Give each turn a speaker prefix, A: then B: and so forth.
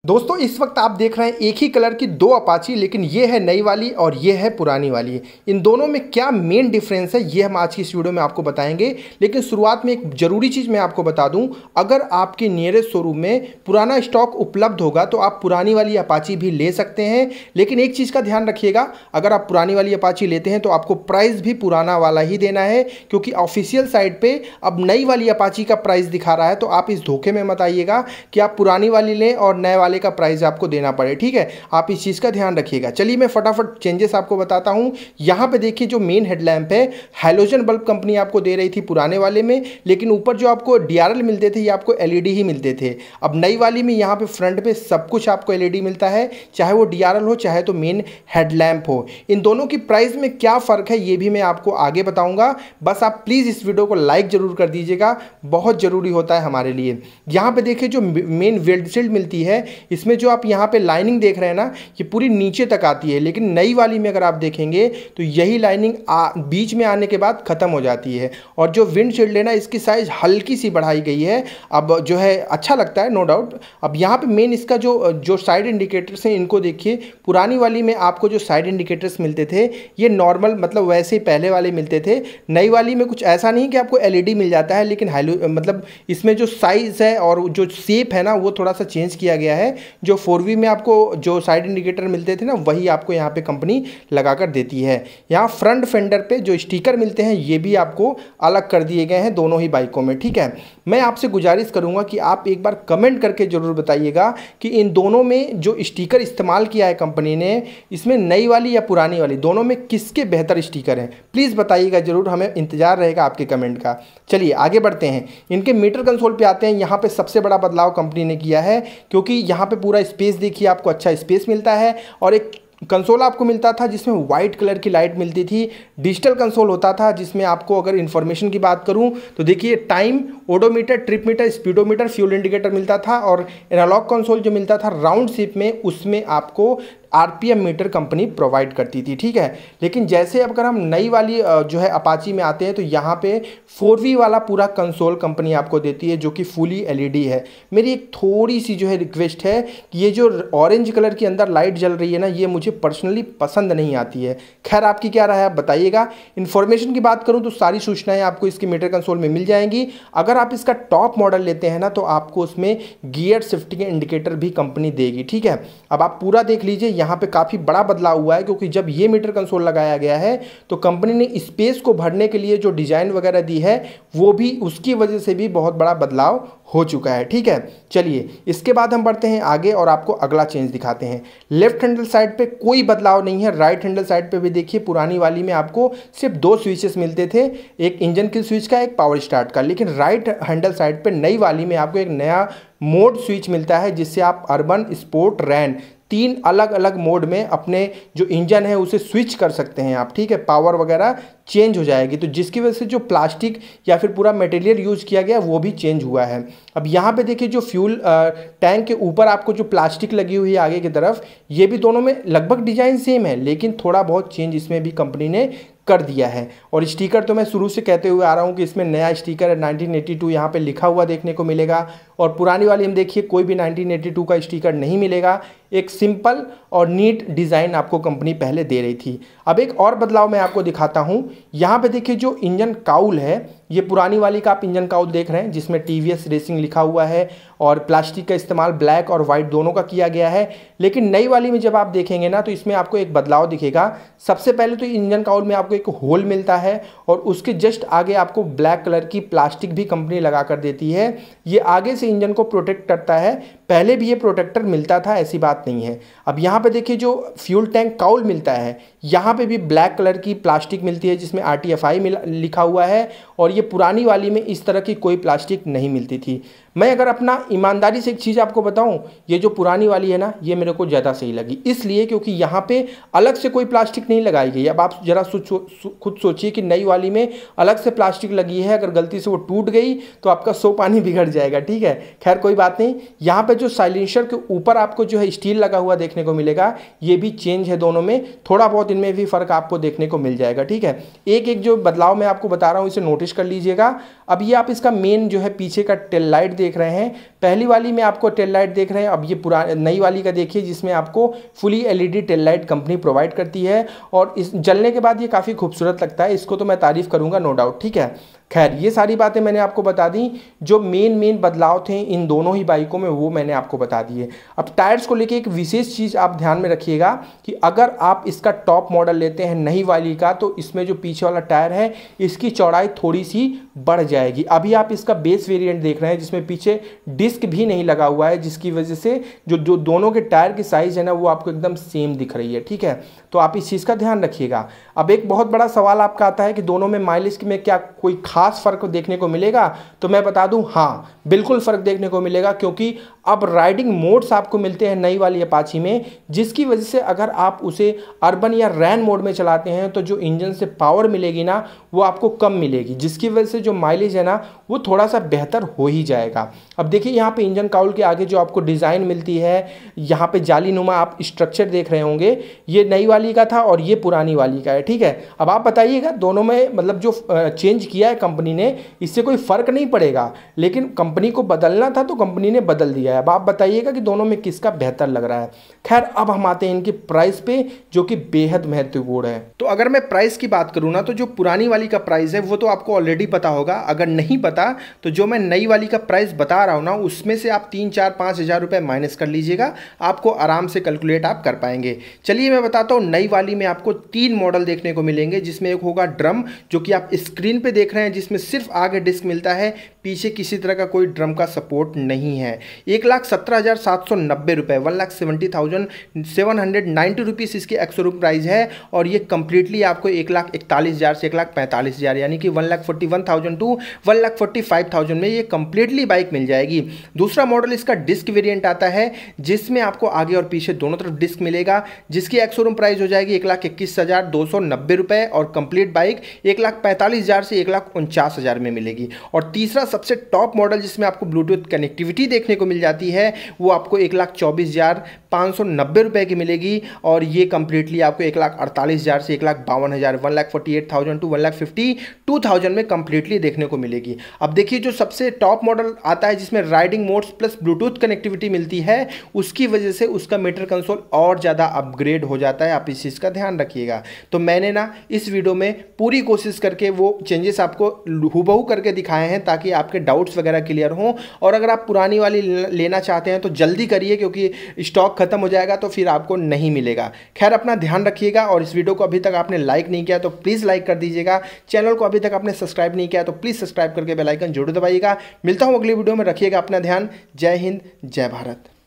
A: दोस्तों इस वक्त आप देख रहे हैं एक ही कलर की दो अपाची, लेकिन ये है नई वाली और ये है पुरानी वाली। इन दोनों में क्या मेन डिफरेंस है ये हम आज की इस वीडियो में आपको बताएंगे। लेकिन शुरुआत में एक ज़रूरी चीज़ मैं आपको बता दूं, अगर आपके नियरेस्ट शोरूम में पुराना स्टॉक उपलब्ध होगा तो आप पुरानी वाली अपाची भी ले सकते हैं। लेकिन एक चीज़ का ध्यान रखिएगा, अगर आप पुरानी वाली अपाची लेते हैं तो आपको प्राइस भी पुराना वाला ही देना है, क्योंकि ऑफिशियल साइट पर अब नई वाली अपाची का प्राइस दिखा रहा है। तो आप इस धोखे में मत आइएगा कि आप पुरानी वाली लें और नए वाले का प्राइस आपको देना पड़े। ठीक है, आप इस चीज़ का ध्यान रखिएगा। चलिए मैं फटाफट चेंजेस आपको बताता हूं। यहां पे देखिए जो मेन हेडलैम्प है, हैलोजन बल्ब कंपनी आपको दे रही थी पुराने वाले में, लेकिन ऊपर जो आपको डीआरएल मिलते थे ये आपको एलईडी ही मिलते थे। अब नई वाली में यहाँ पे फ्रंट पे सब कुछ आपको एलईडी मिलता है, चाहे वो डीआरएल हो चाहे तो मेन हेडलैम्प हो। इन दोनों की प्राइस में क्या फ़र्क है ये भी मैं आपको आगे बताऊंगा। बस आप प्लीज़ इस वीडियो को लाइक ज़रूर कर दीजिएगा, बहुत ज़रूरी होता है हमारे लिए। यहाँ पे देखिए जो मेन विंडशील्ड मिलती है, इसमें जो आप यहाँ पे लाइनिंग देख रहे हैं ना, ये पूरी नीचे तक आती है। लेकिन नई वाली में अगर आप देखेंगे तो यही लाइनिंग बीच में आने के बाद ख़त्म हो जाती है। और जो विंडशील्ड है ना, इसकी साइज़ हल्की सी बढ़ाई गई है। अब जो है अच्छा लगता है, नो डाउट। अब यहाँ पे मेन इसका जो साइड इंडिकेटर्स हैं इनको देखिए। पुरानी वाली में आपको जो साइड इंडिकेटर्स मिलते थे ये नॉर्मल मतलब वैसे ही पहले वाले मिलते थे। नई वाली में कुछ ऐसा नहीं कि आपको एलईडी मिल जाता है, लेकिन मतलब इसमें जो साइज़ है और जो शेप है ना वो थोड़ा सा चेंज किया गया है। जो 4V में आपको जो साइड इंडिकेटर मिलते थे ना वही आपको यहाँ पे कंपनी लगा कर देती है। यहाँ फ्रंट फेंडर पे जो स्टिकर मिलते हैं ये भी आपको अलग कर दिए गए हैं दोनों ही बाइकों में। ठीक है, मैं आपसे गुजारिश करूँगा कि आप एक बार कमेंट करके ज़रूर बताइएगा कि इन दोनों में जो स्टिकर इस्तेमाल किया है कंपनी ने, इसमें नई वाली या पुरानी वाली दोनों में किसके बेहतर स्टिकर हैं, प्लीज़ बताइएगा ज़रूर, हमें इंतज़ार रहेगा आपके कमेंट का। चलिए आगे बढ़ते हैं, इनके मीटर कंसोल पे आते हैं। यहाँ पे सबसे बड़ा बदलाव कंपनी ने किया है, क्योंकि यहाँ पे पूरा स्पेस देखिए, आपको अच्छा स्पेस मिलता है। और एक कंसोल आपको मिलता था जिसमें वाइट कलर की लाइट मिलती थी। डिजिटल कंसोल होता था जिसमें आपको अगर इन्फॉर्मेशन की बात करूं तो देखिए time, odometer, trip meter, speedometer, fuel indicator मिलता था। और एनालॉग कंसोल जो मिलता था राउंड शेप में, उसमें आपको आरपीएम मीटर कंपनी प्रोवाइड करती थी। ठीक है, लेकिन जैसे अगर हम नई वाली जो है अपाची में आते हैं तो यहाँ पे 4V वाला पूरा कंसोल कंपनी आपको देती है जो कि फुली एलईडी है। मेरी एक थोड़ी सी जो है रिक्वेस्ट है कि ये जो ऑरेंज कलर की अंदर लाइट जल रही है ना, ये मुझे पर्सनली पसंद नहीं आती है। खैर आपकी क्या राय है आप बताइएगा। इन्फॉर्मेशन की बात करूँ तो सारी सूचनाएँ आपको इसके मीटर कंसोल में मिल जाएंगी। अगर आप इसका टॉप मॉडल लेते हैं ना तो आपको उसमें गियर शिफ्टिंग इंडिकेटर भी कंपनी देगी। ठीक है, अब आप पूरा देख लीजिए, यहाँ पे काफ़ी बड़ा बदलाव हुआ है, क्योंकि जब ये मीटर कंसोल लगाया गया है तो कंपनी ने स्पेस को भरने के लिए जो डिज़ाइन वगैरह दी है वो भी उसकी वजह से भी बहुत बड़ा बदलाव हो चुका है। ठीक है, चलिए इसके बाद हम बढ़ते हैं आगे और आपको अगला चेंज दिखाते हैं। लेफ्ट हैंडल साइड पे कोई बदलाव नहीं है। राइट हैंडल साइड पे भी देखिए, पुरानी वाली में आपको सिर्फ दो स्विचेस मिलते थे, एक इंजन की स्विच का, एक पावर स्टार्ट का। लेकिन राइट हैंडल साइड पे नई वाली में आपको एक नया मोड स्विच मिलता है, जिससे आप अर्बन, स्पोर्ट, रैन, तीन अलग अलग मोड में अपने जो इंजन है उसे स्विच कर सकते हैं आप। ठीक है, पावर वगैरह चेंज हो जाएगी, तो जिसकी वजह से जो प्लास्टिक या फिर पूरा मटेरियल यूज़ किया गया वो भी चेंज हुआ है। अब यहाँ पे देखिए जो फ्यूल टैंक के ऊपर आपको जो प्लास्टिक लगी हुई है आगे की तरफ, ये भी दोनों में लगभग डिज़ाइन सेम है, लेकिन थोड़ा बहुत चेंज इसमें भी कंपनी ने कर दिया है। और स्टिकर तो मैं शुरू से कहते हुए आ रहा हूँ कि इसमें नया स्टिकर है 1982 यहाँ पे लिखा हुआ देखने को मिलेगा। और पुरानी वाली हम देखिए कोई भी 1982 का स्टिकर नहीं मिलेगा। एक सिंपल और नीट डिज़ाइन आपको कंपनी पहले दे रही थी। अब एक और बदलाव मैं आपको दिखाता हूँ। यहाँ पे देखिए जो इंजन काउल है, ये पुरानी वाली का आप इंजन काउल देख रहे हैं जिसमें टीवीएस रेसिंग लिखा हुआ है, और प्लास्टिक का इस्तेमाल ब्लैक और वाइट दोनों का किया गया है। लेकिन नई वाली में जब आप देखेंगे ना तो इसमें आपको एक बदलाव दिखेगा। सबसे पहले तो इंजन काउल में आपको एक होल मिलता है और उसके जस्ट आगे आपको ब्लैक कलर की प्लास्टिक भी कंपनी लगा कर देती है। ये आगे से इंजन को प्रोटेक्ट करता है, पहले भी ये प्रोटेक्टर मिलता था, ऐसी बात नहीं है। अब यहाँ पे देखिए जो फ्यूल टैंक काउल मिलता है, यहाँ पे भी ब्लैक कलर की प्लास्टिक मिलती है जिसमें RTFI लिखा हुआ है, और ये पुरानी वाली में इस तरह की कोई प्लास्टिक नहीं मिलती थी। मैं अगर अपना ईमानदारी से एक चीज़ आपको बताऊं, ये जो पुरानी वाली है ना ये मेरे को ज़्यादा सही लगी, इसलिए क्योंकि यहाँ पे अलग से कोई प्लास्टिक नहीं लगाई गई। अब आप ज़रा खुद सोचिए कि नई वाली में अलग से प्लास्टिक लगी है, अगर गलती से वो टूट गई तो आपका सो पानी बिगड़ जाएगा। ठीक है, खैर कोई बात नहीं। यहाँ पे जो साइलेंसर के ऊपर आपको जो है स्टील लगा हुआ देखने को मिलेगा, ये भी चेंज है दोनों में, थोड़ा बहुत इनमें भी फ़र्क आपको देखने को मिल जाएगा। ठीक है, एक एक जो बदलाव मैं आपको बता रहा हूँ इसे नोटिस कर लीजिएगा। अब ये आप इसका मेन जो है पीछे का टेल लाइट देख रहे हैं। पहली वाली में आपको टेल लाइट देख रहे हैं, अब ये नई वाली का देखिए जिसमें आपको fully LED tail light company provide करती है और इस जलने के बाद ये काफ़ी खूबसूरत लगता है, इसको तो मैं तारीफ़ करूँगा नो डाउट। ठीक है, खैर ये सारी बातें मैंने आपको बता दी, जो मेन बदलाव थे इन दोनों ही बाइकों में वो मैंने आपको बता दिए। अब टायर्स को लेके एक विशेष चीज़ आप ध्यान में रखिएगा कि अगर आप इसका टॉप मॉडल लेते हैं नई वाली का, तो इसमें जो पीछे वाला टायर है इसकी चौड़ाई थोड़ी सी बढ़ जाएगी। अभी आप इसका बेस वेरिएंट देख रहे हैं जिसमें पीछे डिस्क भी नहीं लगा हुआ है, जिसकी वजह से जो दोनों के टायर की साइज़ है ना वो आपको एकदम सेम दिख रही है। ठीक है, तो आप इस चीज़ का ध्यान रखिएगा। अब एक बहुत बड़ा सवाल आपका आता है कि दोनों में माइलेज में क्या कोई खास फर्क देखने को मिलेगा, तो मैं बता दूं हाँ बिल्कुल फर्क देखने को मिलेगा, क्योंकि अब राइडिंग मोड्स आपको मिलते हैं नई वाली अपाची में, जिसकी वजह से अगर आप उसे अर्बन या रैन मोड में चलाते हैं तो जो इंजन से पावर मिलेगी ना वो आपको कम मिलेगी, जिसकी वजह से जो माइलेज है ना वो थोड़ा सा बेहतर हो ही जाएगा। अब देखिए यहाँ पे इंजन काउल के आगे जो आपको डिज़ाइन मिलती है, यहाँ पे जालीनुमा आप स्ट्रक्चर देख रहे होंगे, ये नई वाली का था और ये पुरानी वाली का है। ठीक है, अब आप बताइएगा दोनों में मतलब जो चेंज किया है कंपनी ने इससे कोई फर्क नहीं पड़ेगा, लेकिन कंपनी को बदलना था तो कंपनी ने बदल दिया है। अब आप बताइएगा कि दोनों में किसका बेहतर लग रहा है। खैर अब हम आते हैं इनकी प्राइस पे, जो कि बेहद महत्वपूर्ण है। तो अगर मैं प्राइस की बात करूँ ना, तो जो पुरानी वाली का प्राइस है वो तो आपको ऑलरेडी पता होगा, अगर नहीं पता तो जो मैं नई वाली का प्राइस बता रहा हूँ ना उसमें से आप 3-4-5 हज़ार रुपये माइनस कर लीजिएगा, आपको आराम से कैलकुलेट आप कर पाएंगे। चलिए मैं बताता हूँ, नई वाली में आपको 3 मॉडल देखने को मिलेंगे, जिसमें एक होगा ड्रम, जो कि आप स्क्रीन पे देख रहे हैं, जिसमें सिर्फ आगे डिस्क मिलता है, पीछे किसी तरह का कोई ड्रम का सपोर्ट नहीं है। 1,17,790 रुपये, 1,70,790 रुपीज़ इसकी एक्स-शोरूम प्राइस है, और ये कंप्लीटली आपको 1,41,000 से 1,45,000 यानी कि 1,41,000 टू 1,45,000 में ये कंप्लीटली बाइक मिल जाएगी। दूसरा मॉडल इसका डिस्क वेरिएंट आता है, जिसमें आपको आगे और पीछे दोनों तरफ डिस्क मिलेगा, जिसकी एक्स-शोरूम प्राइस हो जाएगी 1,21,290 रुपये, और कंप्लीट बाइक 1,45,000 से 1,49,000 में मिलेगी। और तीसरा सबसे टॉप मॉडल जिसमें आपको ब्लूटूथ कनेक्टिविटी देखने को मिल जाती है, वो आपको 1,24,590 रुपये की मिलेगी, और ये कंप्लीटली आपको 1,48,000 से 1,52,000 1,48,000 टू 1,52,000 में कंप्लीटली देखने को मिलेगी। अब देखिए जो सबसे टॉप मॉडल आता है जिसमें riding modes plus Bluetooth connectivity मिलती है, उसकी वजह से उसका मीटर कंसोल और ज़्यादा अपग्रेड हो जाता है, आप इस चीज़ का ध्यान रखिएगा। तो मैंने ना इस वीडियो में पूरी कोशिश करके वो चेंजेस आपको हूबहू करके दिखाए हैं, ताकि आपके डाउट्स वगैरह क्लियर हों। और अगर आप पुरानी वाली लेना चाहते हैं तो जल्दी करिए, क्योंकि स्टॉक खत्म हो जाएगा तो फिर आपको नहीं मिलेगा। खैर अपना ध्यान रखिएगा, और इस वीडियो को अभी तक आपने लाइक नहीं किया तो प्लीज़ लाइक कर दीजिएगा। चैनल को अभी तक आपने सब्सक्राइब नहीं किया तो प्लीज़ सब्सक्राइब करके बेल आइकन जरूर दबाइएगा। मिलता हूँ अगली वीडियो में, रखिएगा अपना ध्यान। जय हिंद, जय भारत।